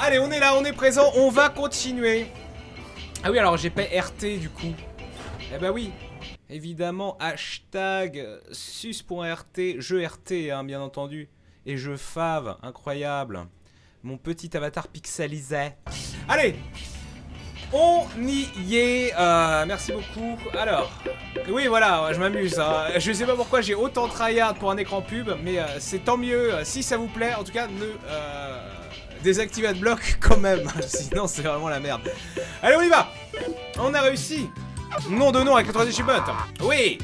Allez, on est là, on est présent, on va continuer. Ah oui, alors j'ai pas RT du coup. Eh bah oui, évidemment, hashtag sus.rt, je RT, hein, bien entendu. Et je fave, incroyable. Mon petit avatar pixelisé. Allez, on y est. Merci beaucoup. Alors, oui, voilà, je m'amuse. Hein. Je sais pas pourquoi j'ai autant tryhard pour un écran pub, mais c'est tant mieux si ça vous plaît. En tout cas, ne désactivez Adblock quand même. Sinon, c'est vraiment la merde. Allez, on y va. On a réussi. Nom de nom avec le 3 achievement. Oui.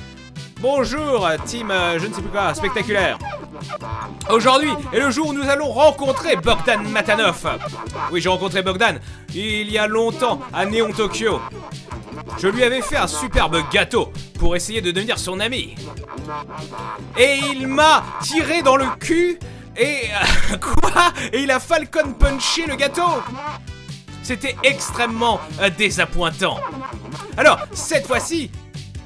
Bonjour, team, je ne sais plus quoi, spectaculaire. Aujourd'hui est le jour où nous allons rencontrer Bogdan Matanov. Oui, j'ai rencontré Bogdan il y a longtemps à Néon Tokyo. Je lui avais fait un superbe gâteau pour essayer de devenir son ami. Et il m'a tiré dans le cul et... quoi? Et il a Falcon punché le gâteau. C'était extrêmement désappointant. Alors, cette fois-ci,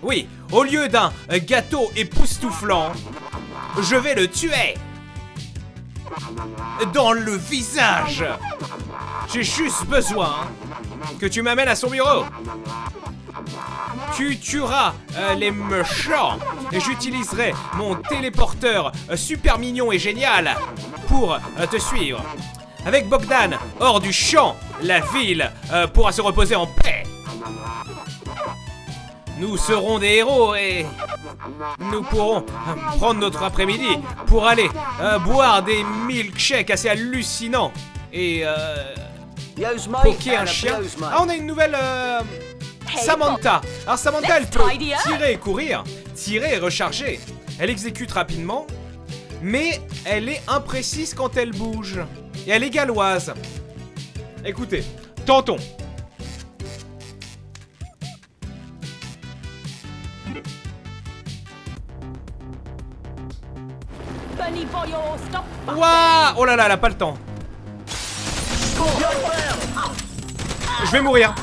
oui, au lieu d'un gâteau époustouflant, je vais le tuer dans le visage. J'ai juste besoin que tu m'amènes à son bureau. Tu tueras les méchants et j'utiliserai mon téléporteur super mignon et génial pour te suivre. Avec Bogdan hors du champ, la ville pourra se reposer en paix. Nous serons des héros et nous pourrons prendre notre après-midi pour aller boire des milkshakes assez hallucinants et poker un chien. Ah, on a une nouvelle Samantha. Alors Samantha, elle peut tirer et courir, tirer et recharger. Elle exécute rapidement, mais elle est imprécise quand elle bouge. Et elle est galloise. Écoutez, tentons. Waouh! Oh là là, elle a pas le temps. Je vais mourir.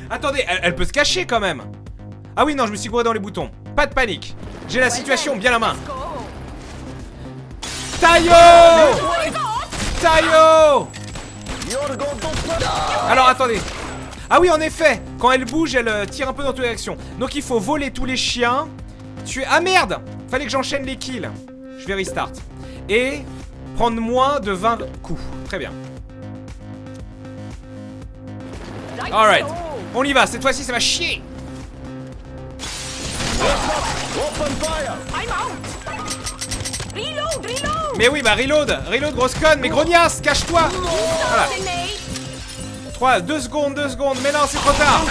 Attendez, elle peut se cacher quand même. Ah oui, non, je me suis gouré dans les boutons. Pas de panique. J'ai la situation bien la main. Tayo! Tayo! Alors attendez. Ah oui, en effet, quand elle bouge, elle tire un peu dans toutes les directions. Donc il faut voler tous les chiens. Tuer... Ah merde! Fallait que j'enchaîne les kills. Je vais restart. Et prendre moins de 20 coups. Très bien. Alright. On y va. Cette fois-ci, ça va chier. Mais oui, bah reload. Reload, grosse conne. Mais grognasse, cache-toi. Voilà. 3, 2 secondes, 2 secondes. Mais non, c'est trop tard.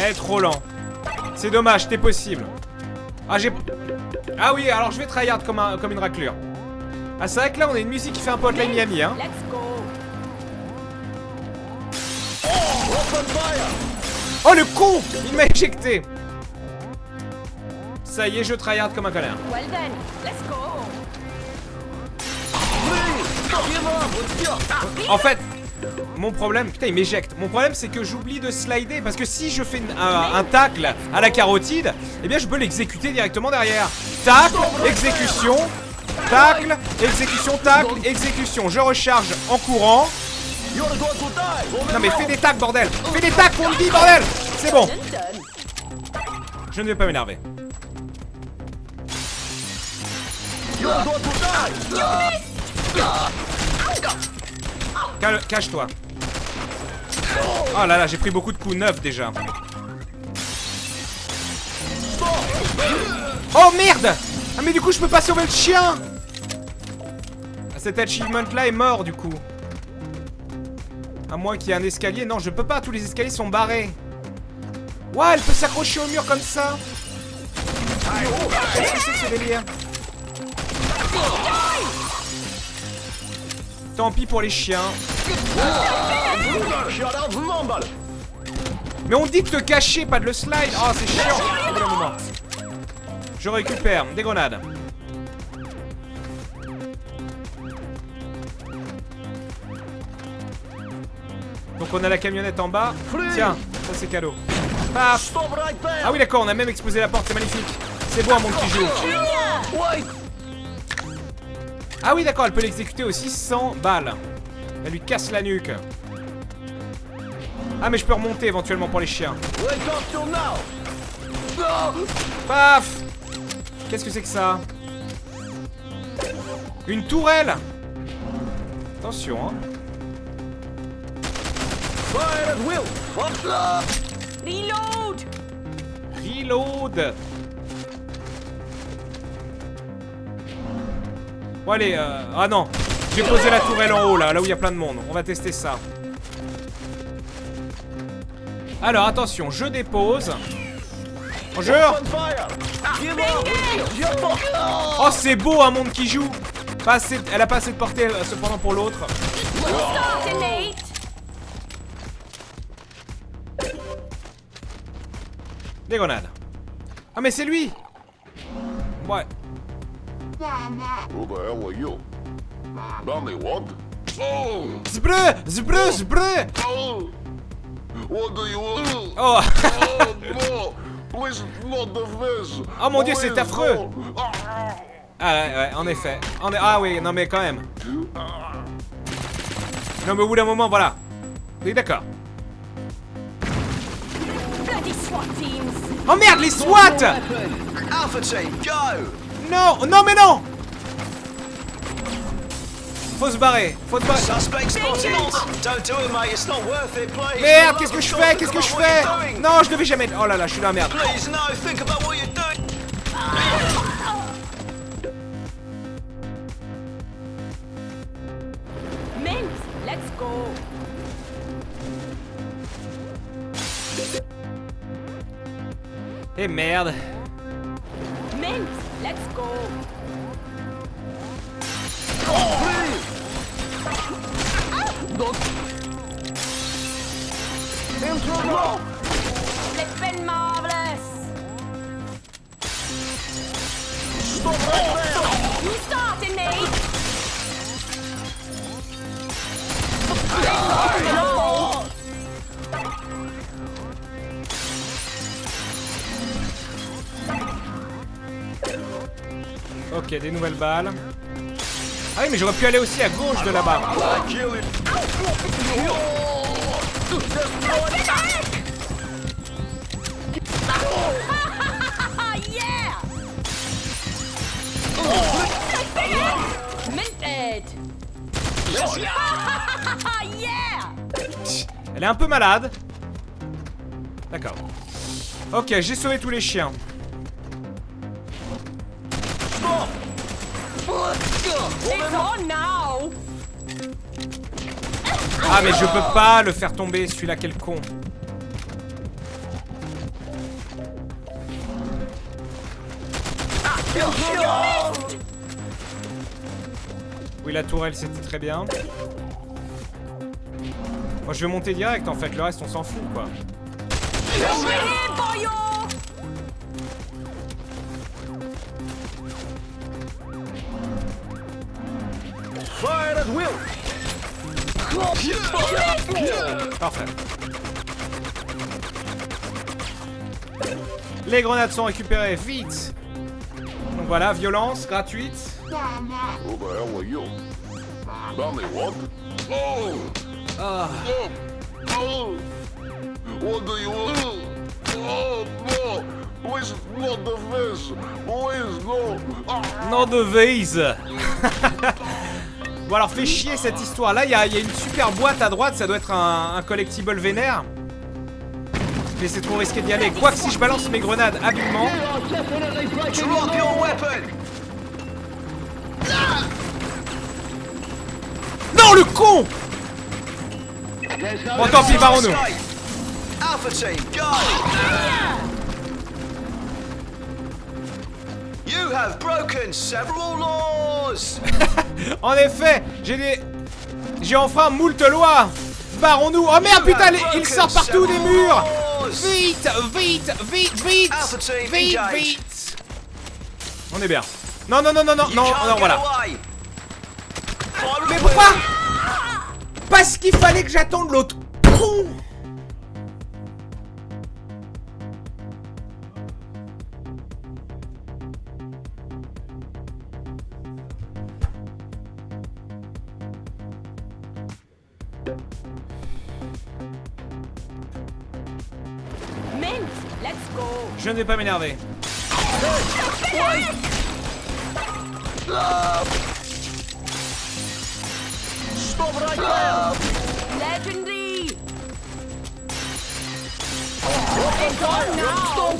Eh, trop lent. C'est dommage, c'était possible. Ah, j'ai... Ah oui, alors je vais tryhard comme une raclure. Ah, c'est vrai que là, on a une musique qui fait un peu Hotline Miami, hein. Oh, le con! Il m'a éjecté. Ça y est, je tryhard comme un connard. En fait... Mon problème, putain il m'éjecte. Mon problème c'est que j'oublie de slider. Parce que si je fais un tacle à la carotide, eh bien je peux l'exécuter directement derrière. Tacle, exécution. Tacle, exécution, tacle, exécution. Je recharge en courant. Non mais fais des tacles bordel. Fais des tacles pour le dit bordel. C'est bon. Je ne vais pas m'énerver. Cache-toi. Oh là là, j'ai pris beaucoup de coups neufs déjà. Oh merde! Ah mais du coup je peux pas sauver le chien. Cet achievement là est mort du coup. À moins qu'il y ait un escalier. Non, je peux pas, tous les escaliers sont barrés. Ouah, elle peut s'accrocher au mur comme ça. Qu'est-ce que c'est que ce délire? Tant pis pour les chiens. Mais on dit de te cacher, pas de le slide. Oh, c'est chiant. Au bout d'un moment. Je récupère des grenades. Donc on a la camionnette en bas. Tiens, ça c'est cadeau. Paf. Ah oui d'accord, on a même explosé la porte, c'est magnifique. C'est bon mon petit jeu. Ah oui, d'accord, elle peut l'exécuter aussi sans balles. Elle lui casse la nuque. Ah, mais je peux remonter éventuellement pour les chiens. Paf! Qu'est-ce que c'est que ça? Une tourelle! Attention, hein. Reload! Reload! Bon, allez, ah non! J'ai posé la tourelle en haut, là où il y a plein de monde. On va tester ça. Alors, attention, je dépose. Bonjour! Oh, c'est beau, un monde qui joue! Pas assez, elle a pas assez de portée, cependant, pour l'autre. Des grenades. Ah, mais c'est lui! Ouais. Who the hell are you? Donny, what? Oh! Zbreu! Zbreu! Zbreu! Oh! What do you want? Oh! Oh no! Please, not the fish! Oh mon dieu, c'est Please, affreux! no. Ah. Ah ouais, en effet. Ah oui, non mais quand même. Non mais au bout d'un moment, voilà. Oui, d'accord. Bloody SWAT teams! Oh merde, les SWAT! Alpha team, go! Non, non mais non! Faut se barrer, faut se barrer. Suspect spotted! Don't do it, mate. It's not worth it, please. Merde, qu'est-ce que je fais? Qu'est-ce que je fais? Non, je devais jamais... Oh là là, je suis dans la merde. Please, no. Think about what you're doing. Mint, let's go! Eh merde. Mint, let's go! It's been marvelous! You starting me? No! Ok, des nouvelles balles. Ah oui, mais j'aurais pu aller aussi à gauche de là-bas. Yeah! Minted! Yeah! Elle est un peu malade. D'accord. Ok, j'ai sauvé tous les chiens. It's on now! Ah mais je peux pas le faire tomber, celui-là, quel con. Oui, la tourelle, c'était très bien. Moi, je vais monter direct, en fait. Le reste, on s'en fout, quoi. Over here, boyo! Fire at will. Parfait. Les grenades sont récupérées, vite. Donc voilà, violence gratuite. Who the hell are you? Donny, what? Oh! Ah. Oh! Oh! What do you want? Oh no! Please, not the fish! Please, no! Ah. Non de vase. Bon alors, fais chier cette histoire. Là, il y a une super boîte à droite. Ça doit être un collectible vénère. Mais c'est trop risqué d'y aller. Quoique si je balance mes grenades habilement... Drop your weapon. Non, le con! Bon, tant pis, barrons-nous. Alpha team, go! You have broken several laws. En effet, j'ai enfreint moult lois. Barrons-nous. Oh merde, putain, il sort partout des murs. Vite, vite, vite, vite. Vite, vite. On est bien. Non, non, non, non, non, non, non, voilà. Mais pourquoi? Parce qu'il fallait que j'attende l'autre con. Mint, let's go. Je ne vais pas m'énerver. Stop right there! Legendary. It's on now.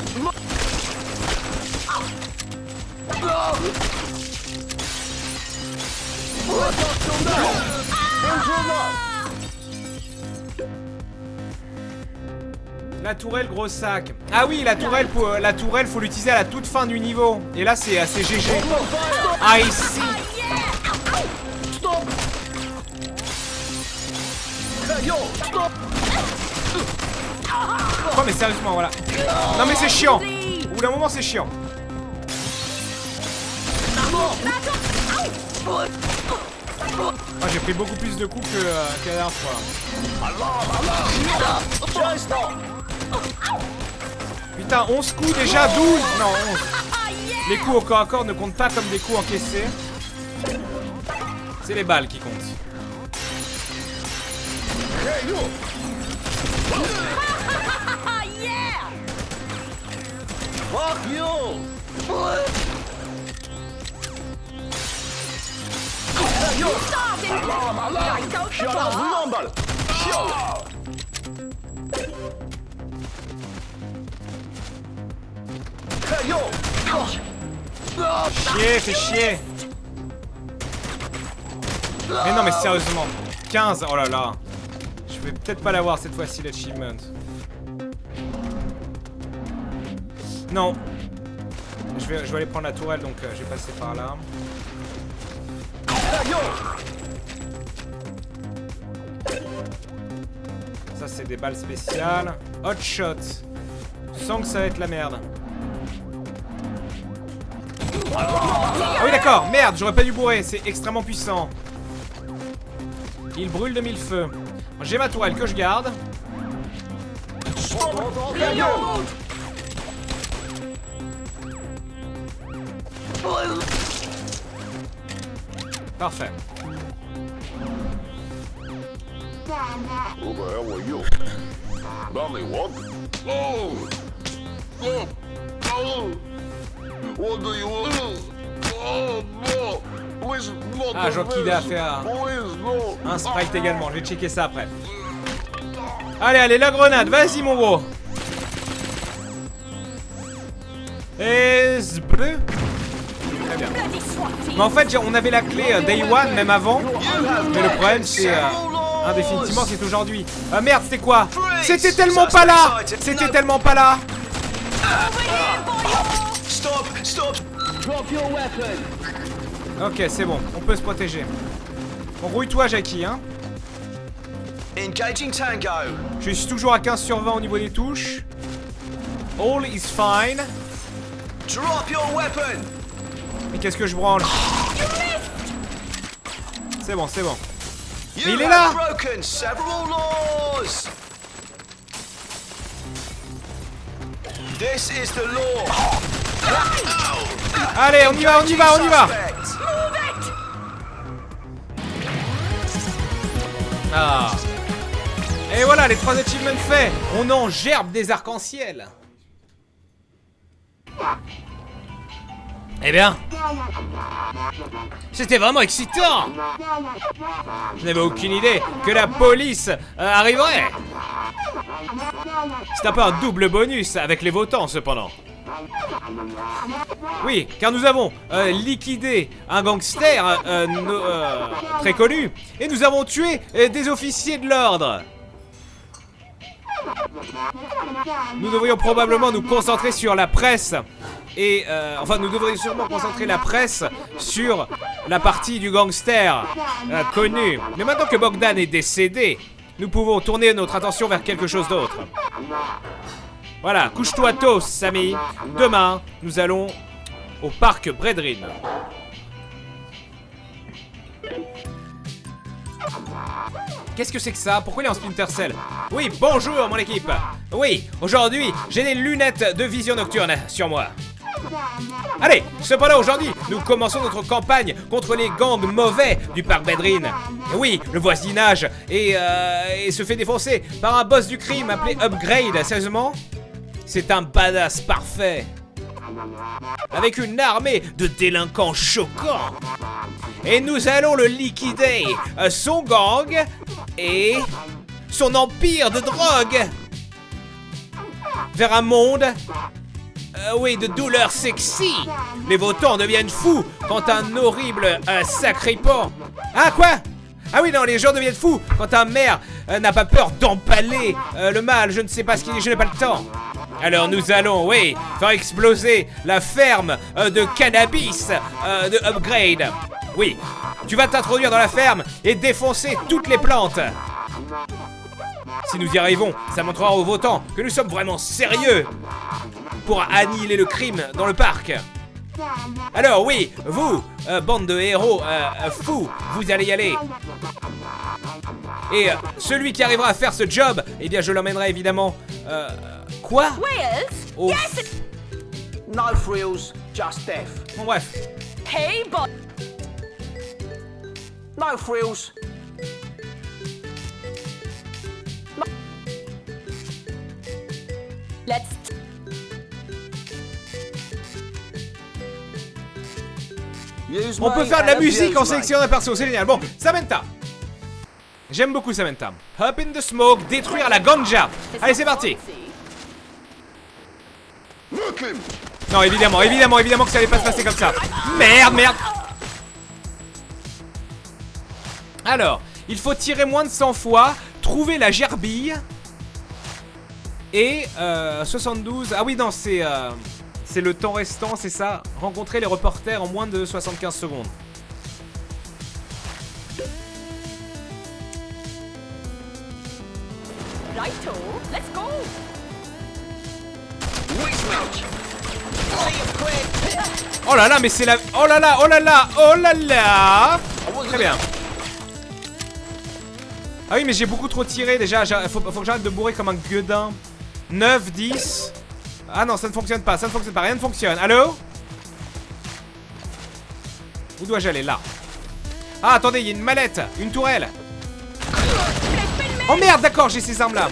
La tourelle, gros sac. Ah oui, la tourelle, faut l'utiliser à la toute fin du niveau. Et là, c'est assez GG. Ah, ici. Stop! Hey, yo, stop! Oh, mais sérieusement, voilà. Non, mais c'est chiant. Au bout d'un moment, c'est chiant. Ah, j'ai pris beaucoup plus de coups que la dernière fois. Just stop! Putain, 11 coups déjà, 12. Non, 11. Les coups au corps à corps ne comptent pas comme des coups encaissés. C'est les balles qui comptent. Hey, you! Ah, yeah. Fuck you! Starting. Right out the Shut up, door. rumble! Hey, yo! Chier, fais chier. Mais non, mais sérieusement. 15, oh là là. Je vais peut-être pas l'avoir cette fois-ci, l'achievement. Non. Je vais aller prendre la tourelle, donc je vais passer par là. Hey, yo! Ça, c'est des balles spéciales. Hot shot. Je sens que ça va être la merde. Ah oui, d'accord. Merde, j'aurais pas dû bourrer. C'est extrêmement puissant. Il brûle de mille feux. J'ai ma tourelle que je garde. Parfait. Who the hell are you? Donnie, what? Oh! Oh! Oh! What do you want? Oh, no! Please, not Ah, the Jockey a fish. fait Please, no! un sprite également. Je vais checker ça après. Allez, allez, la grenade. Vas-y, mon gros. Et bleu. Très bien. Bloody SWAT team. Mais en fait, on avait la clé Day One même avant. Mais le problème, c'est définitivement, c'est aujourd'hui. Ah merde, c'était quoi? C'était tellement pas là. C'était tellement pas là. Over here, boyo. Stop! Stop! Drop your weapon! Ok, c'est bon. On peut se protéger. Bon, rouille-toi, Jackie, hein. Engaging Tango! Je suis toujours à 15 sur 20 au niveau des touches. All is fine. Drop your weapon! Mais qu'est-ce que je branle? C'est bon, c'est bon. You il est have là! broken several laws! This is the law! Allez, on y va, on y va, on y va. Suspect. Ah. Et voilà, les 3 achievements faits. On en gerbe des arcs-en-ciel. Eh bien, c'était vraiment excitant. Je n'avais aucune idée que la police arriverait. C'est un peu un double bonus avec les votants cependant. Oui, car nous avons liquidé un gangster très connu et nous avons tué des officiers de l'ordre. Nous devrions probablement nous concentrer sur la presse et enfin nous devrions sûrement concentrer la presse sur la partie du gangster connu. Mais maintenant que Bogdan est décédé, nous pouvons tourner notre attention vers quelque chose d'autre. Voilà, couche-toi tôt, Samy. Demain, nous allons au parc Bredrin. Qu'est-ce que c'est que ça? Pourquoi il est en Splinter Cell? Oui, bonjour mon équipe. Oui, aujourd'hui, j'ai des lunettes de vision nocturne sur moi. Allez, cependant aujourd'hui, nous commençons notre campagne contre les gangs mauvais du parc Bedrin. Et oui, le voisinage et se fait défoncer par un boss du crime appelé Upgrade. Sérieusement, c'est un badass parfait. Avec une armée de délinquants choquants. Et nous allons le liquider, son gang et son empire de drogue. Vers un monde, oui, de douleur sexy. Les votants deviennent fous quand un horrible sacripant. Ah quoi? Ah oui, non, les gens deviennent fous quand un maire n'a pas peur d'empaler le mal. Je ne sais pas ce qu'il dit, je n'ai pas le temps. Alors nous allons, oui, faire exploser la ferme de cannabis de Upgrade. Oui, tu vas t'introduire dans la ferme et défoncer toutes les plantes. Si nous y arrivons, ça montrera aux votants que nous sommes vraiment sérieux pour annihiler le crime dans le parc. Alors oui, vous, bande de héros fous, vous allez y aller. Et celui qui arrivera à faire ce job, eh bien je l'emmènerai évidemment... quoi? Thrills? Oh. Yes! No thrills, just death. Bon bref. Hey, boy. No thrills. Let's... Use On me peut faire de la and musique abuse en me. sélectionnant un perso, c'est génial. Bon, Samantha. J'aime beaucoup Samantha. Hop in the smoke, détruire la ganja. Allez, c'est parti. Look him! Non, évidemment que ça allait pas se passer comme ça. Merde. Alors, il faut tirer moins de 100 fois, trouver la gerbille. Et 72... Ah oui, non, c'est le temps restant, c'est ça. Rencontrer les reporters en moins de 75 secondes. Righto, let's go. Oh là là, mais c'est la... Oh là là. Très bien. Ah oui, mais j'ai beaucoup trop tiré déjà. Faut que j'arrête de bourrer comme un gueudin. 9, 10. Ah non, ça ne fonctionne pas, rien ne fonctionne. Allô? Où dois-je aller? Là. Ah, attendez, il y a une mallette, une tourelle. Oh merde, d'accord, j'ai ces armes-là.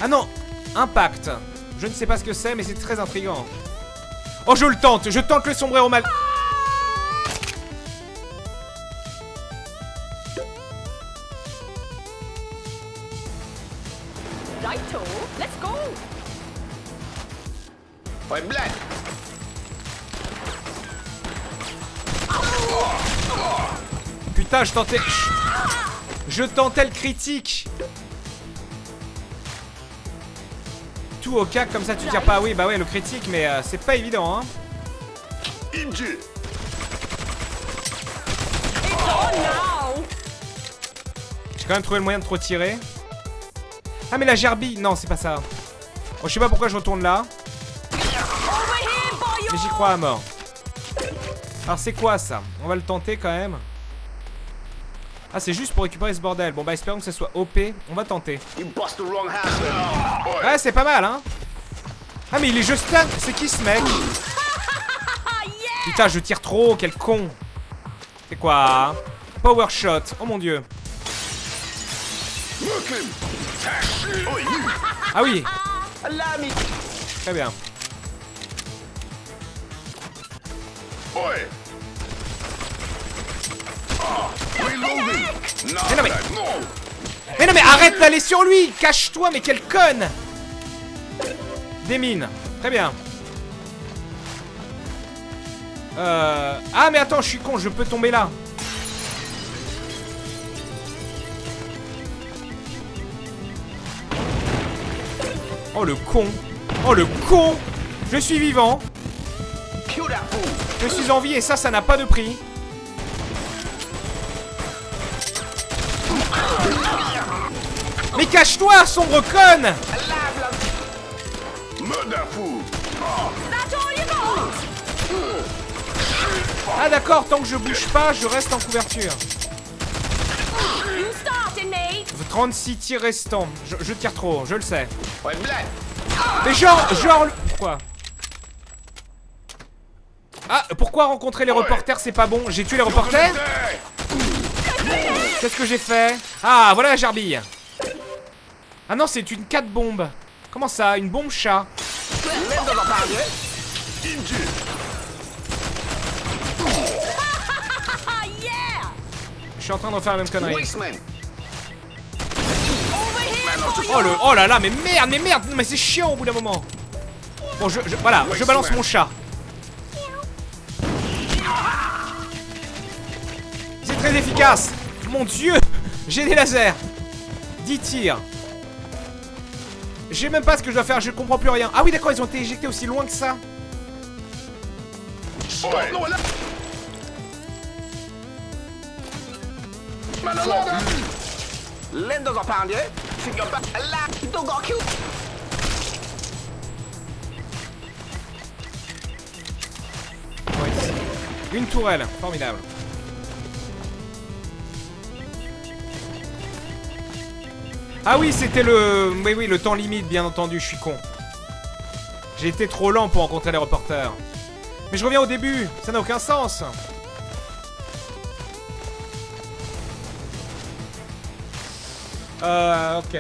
Ah non, impact. Je ne sais pas ce que c'est, mais c'est très intriguant. Oh, je tente le sombrero mal... Righto, let's go. I'm black! Putain, je tentais le critique. Tout au cas, comme ça tu tires pas. Oui, bah ouais, le critique, mais c'est pas évident, hein. Idiot! It's on now. J'ai quand même trouvé le moyen de trop tirer. Ah, mais la gerbille. Non, c'est pas ça. Oh, je sais pas pourquoi je retourne là. Over here, boy. Mais j'y crois à mort. Alors, c'est quoi ça? On va le tenter quand même. Ah, c'est juste pour récupérer ce bordel. Bon, bah, espérons que ça soit OP. On va tenter. You bust the wrong house. Ouais, c'est pas mal, hein. Ah, mais il est juste stun. C'est qui ce mec? Putain, je tire trop. Quel con. C'est quoi? Power shot. Oh mon dieu. Look him! Ah oui. Allow me. Très bien. Oi! Reloading! No, Mais non, mais- no! Mais non, mais arrête d'aller sur lui. Cache-toi, mais quelle conne. Des mines. Très bien. Ah, mais attends, je suis con. Je peux tomber là. Oh le con. Oh le con. Je suis vivant. Kill that fool. Je suis en vie et ça n'a pas de prix. Mais cache-toi, sombre conne. Murder fool! That's all you got. Ah d'accord, tant que je bouge pas, je reste en couverture. You starting, mate. 36 tirs restants. Je tire trop, je le sais. I'm black! Mais genre... Pourquoi? Ah, pourquoi rencontrer les reporters, c'est pas bon? J'ai tué les reporters? Qu'est-ce que j'ai fait? Ah, voilà la gerbille. Ah non, c'est une 4 bombe. Comment ça? Une bombe chat. Ah, yeah! Je suis en train d'en faire la même connerie. Wasteman. Over here for you! Oh le... Oh là là, mais merde, mais c'est chiant au bout d'un moment. Bon, voilà, je balance mon chat. C'est très efficace. Mon dieu, j'ai des lasers. 10 tirs. Je sais même pas ce que je dois faire, je comprends plus rien. Ah oui d'accord, ils ont été éjectés aussi loin que ça. Linda's a pound, yeah? Think you're back alive. You don't got killed. Ouais. Une tourelle, formidable. Ah oui, c'était le... Oui, le temps limite, bien entendu, je suis con. J'ai été trop lent pour rencontrer les reporters. Mais je reviens au début, ça n'a aucun sens. Ok.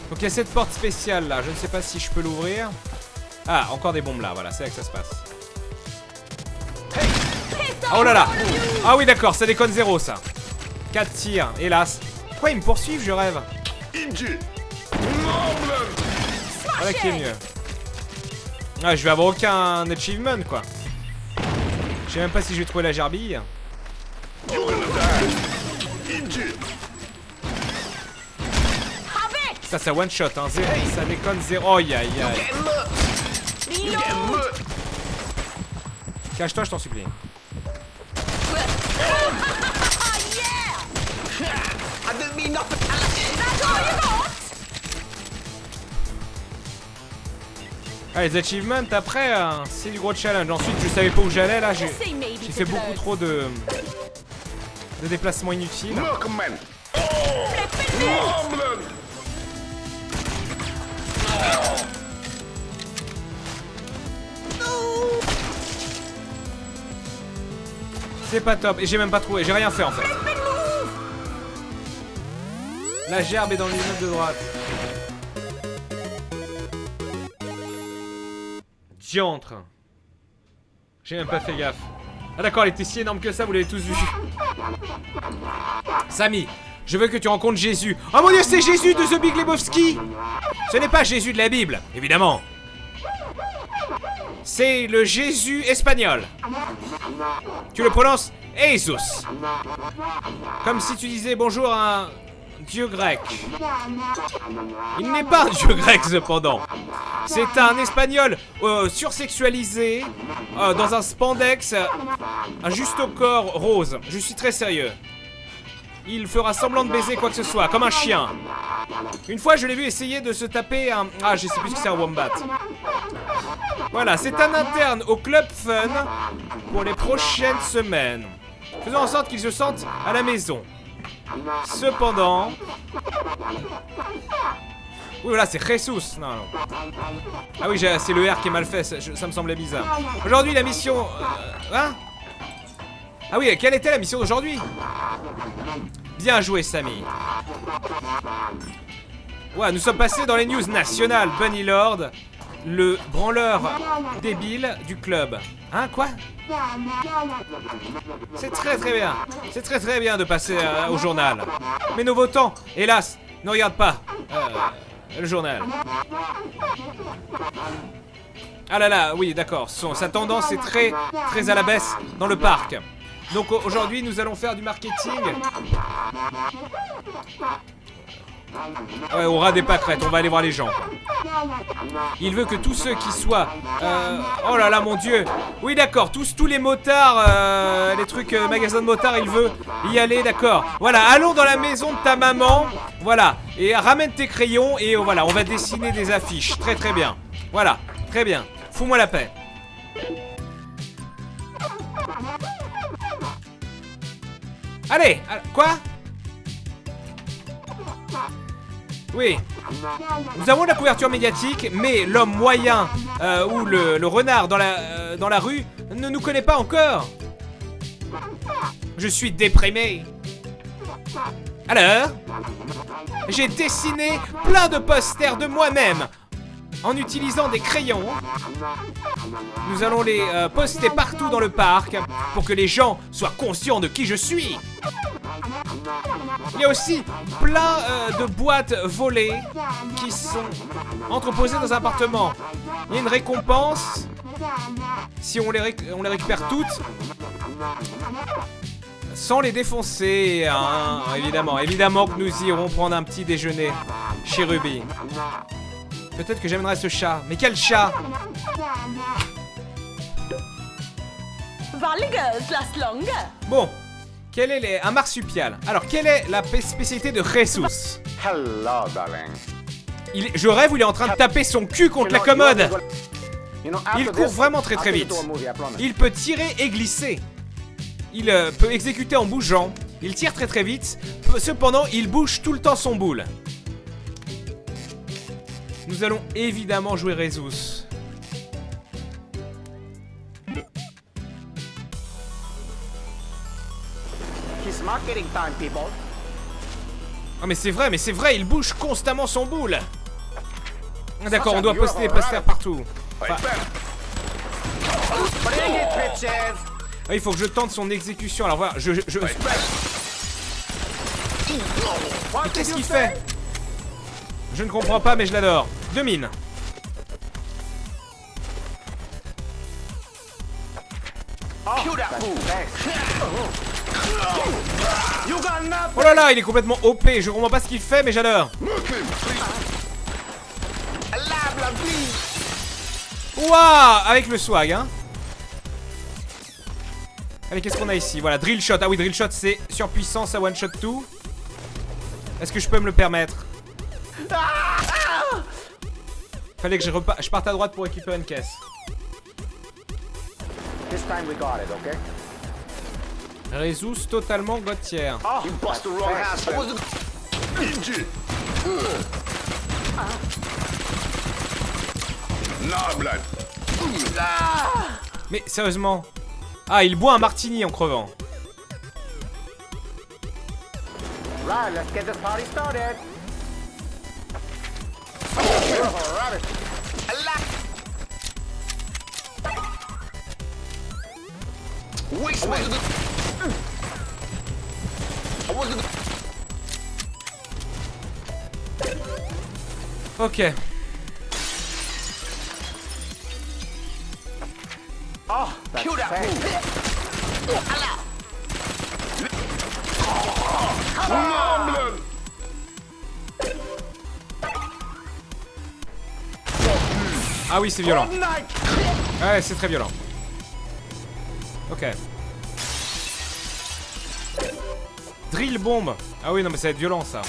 Donc il y a cette porte spéciale là, je ne sais pas si je peux l'ouvrir. Ah, encore des bombes là, voilà, c'est là que ça se passe. Oh là là. Ah oui d'accord, ça déconne zéro ça. 4 tirs, hélas. Pourquoi ils me poursuivent, je rêve. Voilà qui est mieux. Ah, je vais avoir aucun achievement quoi. Je sais même pas si je vais trouver la gerbille. Ça one shot hein, ça déconne zéro. Aïe aïe aïe. Cache-toi, je t'en supplie. Ah, yeah! I didn't mean nothing. That's all you got? Ah, les achievements après, c'est du gros challenge. Ensuite, je savais pas où j'allais là. J'ai Say maybe fait to beaucoup close. trop de déplacements inutiles. Milkman. C'est pas top. Et j'ai même pas trouvé. J'ai rien fait en fait. La gerbe est dans l'immeuble de droite. Diantre. J'ai même pas fait gaffe. Ah d'accord, elle était si énorme que ça, vous l'avez tous vu. Samy, je veux que tu rencontres Jésus. Oh mon dieu, c'est Jésus de The Big Lebowski. Ce n'est pas Jésus de la Bible, évidemment. C'est le Jésus espagnol. Tu le prononces Jesus. Comme si tu disais bonjour à un dieu grec. Il n'est pas un dieu grec cependant. C'est un espagnol sursexualisé dans un spandex, un juste au corps rose. Je suis très sérieux. Il fera semblant de baiser quoi que ce soit, comme un chien. Une fois, je l'ai vu essayer de se taper un... Ah, je sais plus ce que c'est un wombat. Voilà, c'est un interne au Club Fun pour les prochaines semaines. Faisons en sorte qu'il se sente à la maison. Cependant... Oui, voilà, c'est Jesus. Non, non. Ah oui, c'est le R qui est mal fait, ça me semblait bizarre. Aujourd'hui, la mission... hein? Ah oui, quelle était la mission d'aujourd'hui? Bien joué, Samy. Ouais, nous sommes passés dans les news nationales. Bunny Lord, le branleur débile du club. Hein, quoi? C'est très très bien. C'est très très bien de passer au journal. Mais nos votants, hélas, ne regardent pas le journal. Ah là là, oui, d'accord. Sa tendance est très très à la baisse dans le parc. Donc aujourd'hui, nous allons faire du marketing. Ouais, on aura des pâquerettes, on va aller voir les gens. Il veut que tous ceux qui soient... oh là là, mon dieu. Oui, d'accord, tous les motards, les trucs magasins de motards, il veut y aller, d'accord. Voilà, allons dans la maison de ta maman. Voilà, et ramène tes crayons et voilà, on va dessiner des affiches. Très très bien. Voilà, très bien. Fous-moi la paix. Allez, quoi? Oui. Nous avons de la couverture médiatique, mais l'homme moyen ou le renard dans la rue ne nous connaît pas encore. Je suis déprimé. Alors, j'ai dessiné plein de posters de moi-même en utilisant des crayons. Nous allons les poster partout dans le parc pour que les gens soient conscients de qui je suis. Il y a aussi plein de boîtes volées qui sont entreposées dans un appartement. Il y a une récompense si on les récupère toutes sans les défoncer, hein, évidemment que nous irons prendre un petit déjeuner chez Ruby. Peut-être que j'amènerai ce chat. Mais quel chat? Bon, quel est un marsupial. Alors, quelle est la spécialité de Jesus? Hello, darling. Je rêve où il est en train de taper son cul contre la commode. Il court vraiment très très vite. Il peut tirer et glisser. Il peut exécuter en bougeant. Il tire très très vite. Cependant, il bouge tout le temps son boule. Nous allons évidemment jouer Jesus. It's marketing time, people. Ah mais c'est vrai, il bouge constamment son boule. D'accord, on doit poster des posters partout. Enfin, Bring it, bitches. il faut que je tente son exécution. Alors voilà, Mais qu'est-ce qu'il fait? Je ne comprends pas, mais je l'adore. 2 mines. Oh là là, il est complètement OP. Je comprends pas ce qu'il fait, mais j'adore. Waouh, avec le swag, hein. Allez, qu'est-ce qu'on a ici? Voilà, drill shot. Ah oui, drill shot, c'est surpuissant, ça one shot tout. Est-ce que je peux me le permettre? Fallait que je parte à droite pour récupérer une caisse. This time we got it, okay? Jesus totalement Gauthier. Oh, You bust the wrong house. I wasn't. Idiot. Nah, blood. Mais sérieusement. Ah, il boit un martini en crevant. Right, let's get this party started. Wait, I wasn't. Ok. Oh, that's fake. Nah, blood. Ah oui, c'est violent. Night. Ouais, c'est très violent. Ok. Drill bombe. Ah oui, non, mais ça va être violent, ça.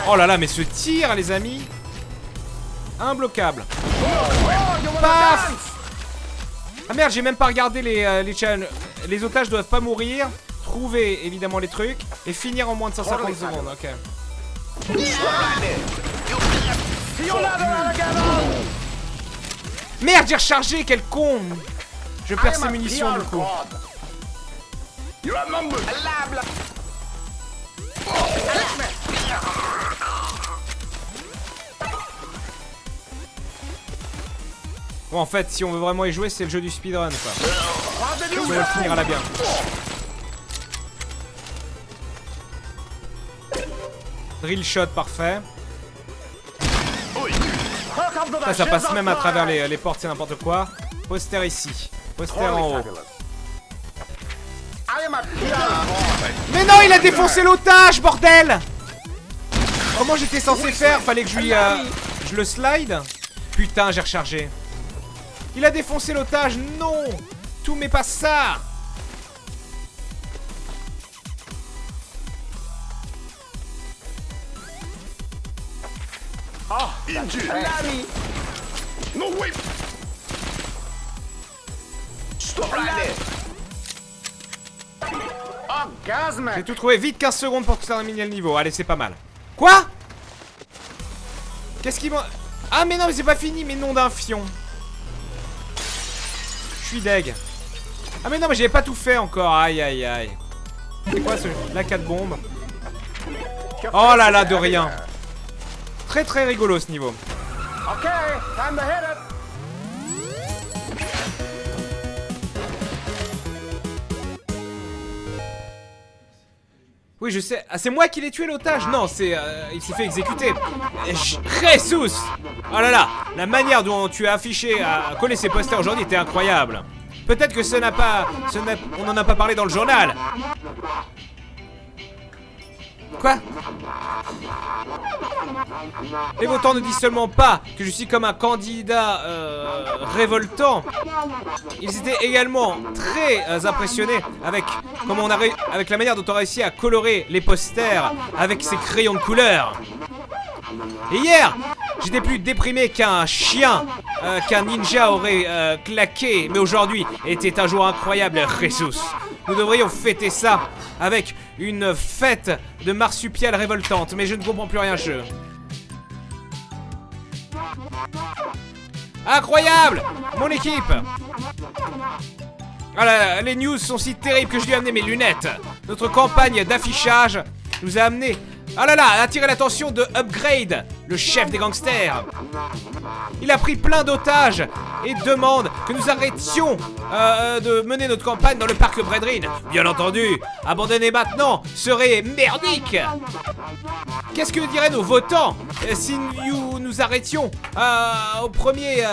Oh là là, mais ce tir, les amis. Imbloquable. Paf. Ah merde, j'ai même pas regardé les challenges. Les otages doivent pas mourir. Trouver, évidemment, les trucs. Et finir en moins de 150 secondes. Ok. Merde, j'ai rechargé, quel con. Je perds ses munitions, du coup. You're outnumbered. Bon, en fait, si on veut vraiment y jouer, c'est le jeu du speedrun, quoi. On va le finir à la bien. Drill shot, parfait. Ça passe même à travers les portes, c'est n'importe quoi. Poster ici. Poster en haut. Mais non, il a défoncé l'otage, bordel! Comment j'étais censé faire? Fallait que je le slide? Putain, j'ai rechargé. Il a défoncé l'otage, non! Tout mais pas ça! Idiot. No, wait. Stop right there. Orgasmic. J'ai tout trouvé. Vite, 15 secondes pour terminer le niveau. Allez, c'est pas mal. Quoi? Qu'est-ce qui m'a... Ah, mais non, mais c'est pas fini, mais nom d'un fion. Je suis deg. Ah, mais non, mais j'avais pas tout fait encore. Aïe, aïe, aïe. C'est quoi ce... La 4 bombes? Oh là là, de rien. Très très rigolo ce niveau. Ok, time to hit it. Oui, je sais. Ah, c'est moi qui l'ai tué l'otage. Non, c'est... il s'est fait exécuter. Jesus. Oh là là. La manière dont tu as affiché, à coller ces posters aujourd'hui était incroyable. Peut-être que ça n'a pas... on n'en a pas parlé dans le journal. Quoi? Les votants ne disent seulement pas que je suis comme un candidat révoltant. Ils étaient également très impressionnés avec comment avec la manière dont on a réussi à colorer les posters avec ces crayons de couleur. Et hier, j'étais plus déprimé qu'un chien qu'un ninja aurait claqué. Mais aujourd'hui était un jour incroyable, Jesus. Nous devrions fêter ça avec une fête de marsupial révoltante. Mais je ne comprends plus rien, jeu. Incroyable! Mon équipe! Ah là, les news sont si terribles que je lui ai amené mes lunettes. Notre campagne d'affichage nous a amené... Ah là là, à attirer l'attention de Upgrade, le chef des gangsters. Il a pris plein d'otages et demande que nous arrêtions de mener notre campagne dans le parc Bredrin. Bien entendu, abandonner maintenant serait merdique. Qu'est-ce que diraient nos votants si nous arrêtions au premier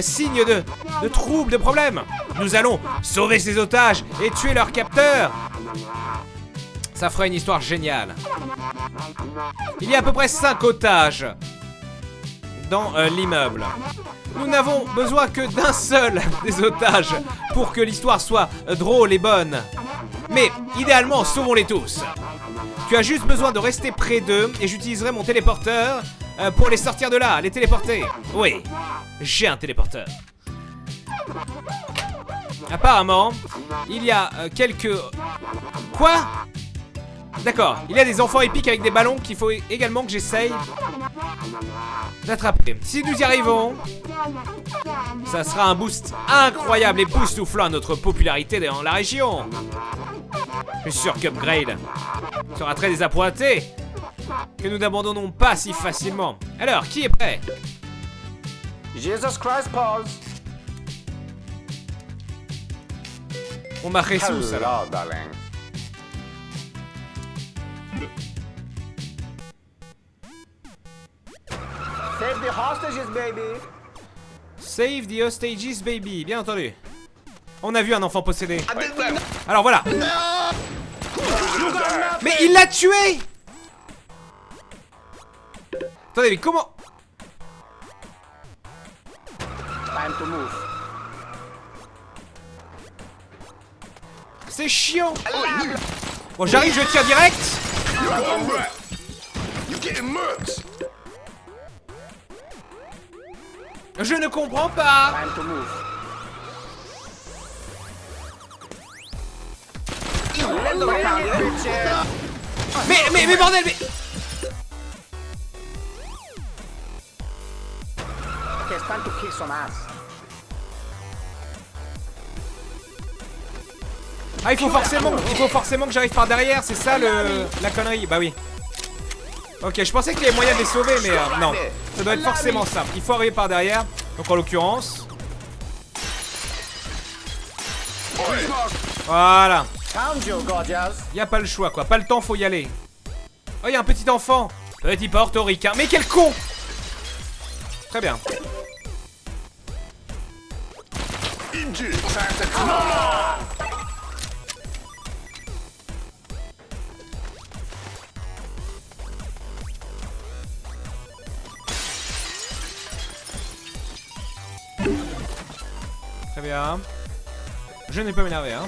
signe de trouble, de problème? Nous allons sauver ces otages et tuer leurs capteurs. Ça ferait une histoire géniale. Il y a à peu près 5 otages dans l'immeuble. Nous n'avons besoin que d'un seul des otages pour que l'histoire soit drôle et bonne. Mais idéalement, sauvons-les tous. Tu as juste besoin de rester près d'eux et j'utiliserai mon téléporteur pour les sortir de là, les téléporter. Oui, j'ai un téléporteur. Apparemment, il y a quelques... Quoi ? D'accord, il y a des enfants épiques avec des ballons qu'il faut également que j'essaye d'attraper. Si nous y arrivons, ça sera un boost incroyable et époustouflant à notre popularité dans la région. Je suis sûr qu'Upgrade sera très désappointé que nous n'abandonnons pas si facilement. Alors, qui est prêt? Jesus Christ, pause. On m'a Jesus alors. Hello, darling. Save the hostages, baby. Save the hostages, baby. Bien entendu. On a vu un enfant possédé. Alors voilà. Mais il l'a tué. Attendez, mais comment? Time to move. C'est chiant. Bon, j'arrive, je tire direct. Je ne comprends pas. Time to move. Mais bordel, mais... Okay, it's time to kick some ass. Ah, il faut forcément que j'arrive par derrière, c'est ça la connerie. Bah oui. Ok, je pensais qu'il y avait moyen de les sauver, mais non. Ça doit être forcément ça. Il faut arriver par derrière. Donc en l'occurrence... Voilà. Found you, gorgeous. Y a pas le choix, quoi. Pas le temps, faut y aller. Oh, y a un petit enfant. Petit portoricain. Mais quel con! Très bien. Très bien. Je n'ai pas m'énervé, hein.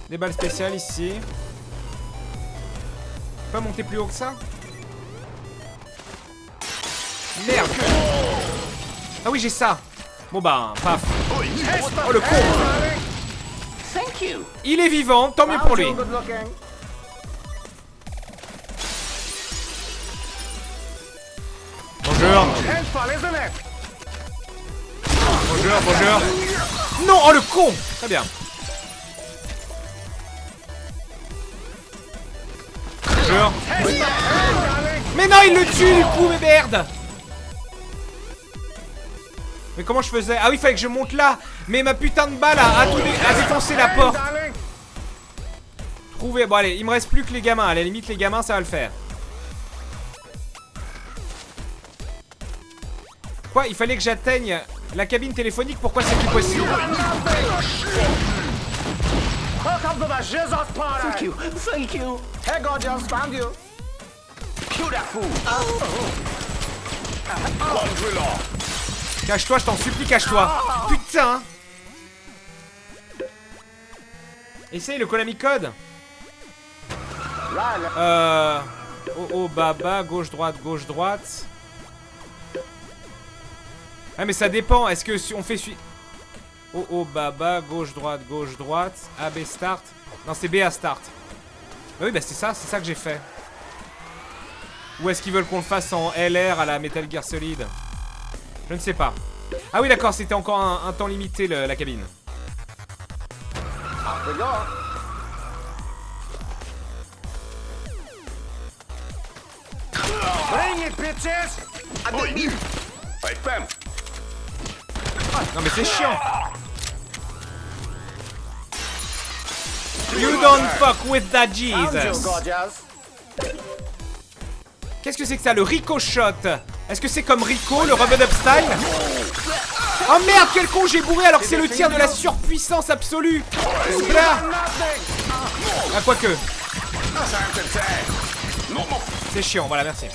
Des balles spéciales ici. Pas monter plus haut que ça? Merde! Ah oui, j'ai ça! Bon bah, paf! Oh le con! Thank you. Il est vivant, tant mieux pour lui. Good looking. Bonjour. Painful, isn't it? Bonjour, bonjour. Non, oh le con. Très bien. Bonjour. Mais non, il le tue du coup, mais merde. Mais comment je faisais? Ah oui, il fallait que je monte là. Mais ma putain de balle a défoncé la porte. Darling. Trouvez. Bon allez, il me reste plus que les gamins. À la limite, les gamins, ça va le faire. Quoi? Il fallait que j'atteigne la cabine téléphonique. Pourquoi c'est plus possible? Welcome to the Jesus party. Thank you. Thank you. Hey, gorgeous, found you. Kill that fool. Cache-toi, je t'en supplie, cache-toi. Putain. Essaye le Konami Code. Right. Oh oh baba, gauche droite, gauche droite. Ah mais ça dépend. Est-ce que si on fait oh oh baba, gauche droite, AB start. Non, c'est BA start. Bah oui, bah c'est ça que j'ai fait. Ou est-ce qu'ils veulent qu'on le fasse en LR à la Metal Gear Solid? Je ne sais pas. Ah oui, d'accord, c'était encore un temps limité la cabine. Off we go. Bring it, bitches. Hey, Pam. Non mais c'est chiant. You don't fuck with that Found you, Jesus. gorgeous. Qu'est-ce que c'est que ça, le Rico Shot? Est-ce que c'est comme Rico, le Rub Up Style? Oh merde, quel con, j'ai bourré alors que c'est le tir de la surpuissance absolue. Là. Ah, quoique. C'est chiant, voilà, merci.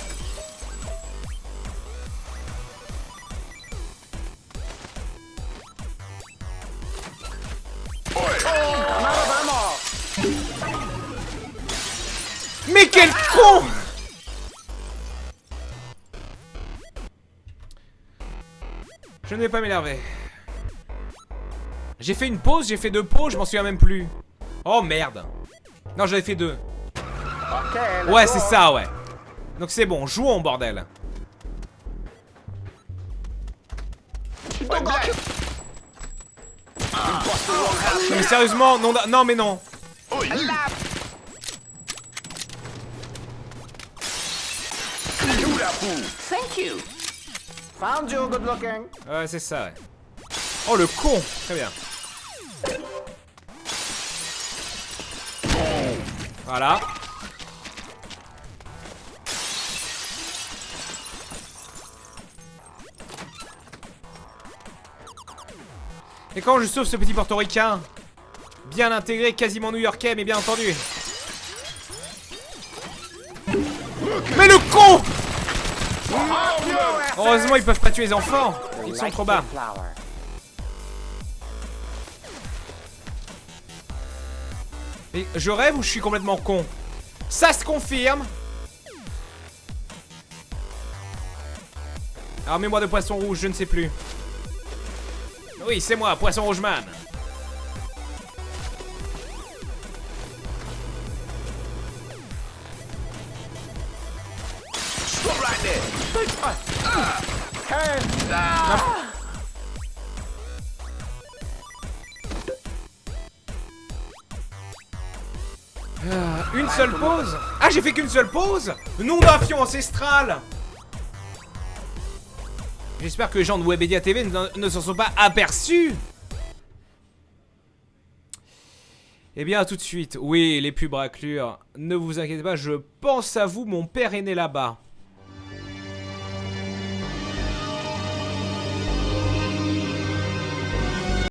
Mais quel con! Je ne vais pas m'énerver. J'ai fait une pause, j'ai fait 2 pauses, je m'en souviens même plus. Oh merde. Non, j'en ai fait 2. Okay, Ouais, c'est ça, ouais. Donc c'est bon, jouons, bordel. Non, mais sérieusement, non, non mais non. Thank you. Found you, good looking. Ouais, c'est ça, ouais. Oh, le con. Très bien. Voilà. Et quand je sauve ce petit portoricain, bien intégré, quasiment new-yorkais, mais bien entendu. Mais le con! Heureusement, ils peuvent pas tuer les enfants. Ils sont trop bas. Et je rêve ou je suis complètement con? Ça se confirme. Armez-moi de poisson rouge, je ne sais plus. Oui, c'est moi, poisson rouge man. Stop right there. Une seule pause? Ah, j'ai fait qu'une seule pause? Nom d'un fion ancestral. J'espère que les gens de Webedia TV ne s'en sont pas aperçus. Eh bien, à tout de suite. Oui, les pubs raclures. Ne vous inquiétez pas, je pense à vous, mon père est né là-bas.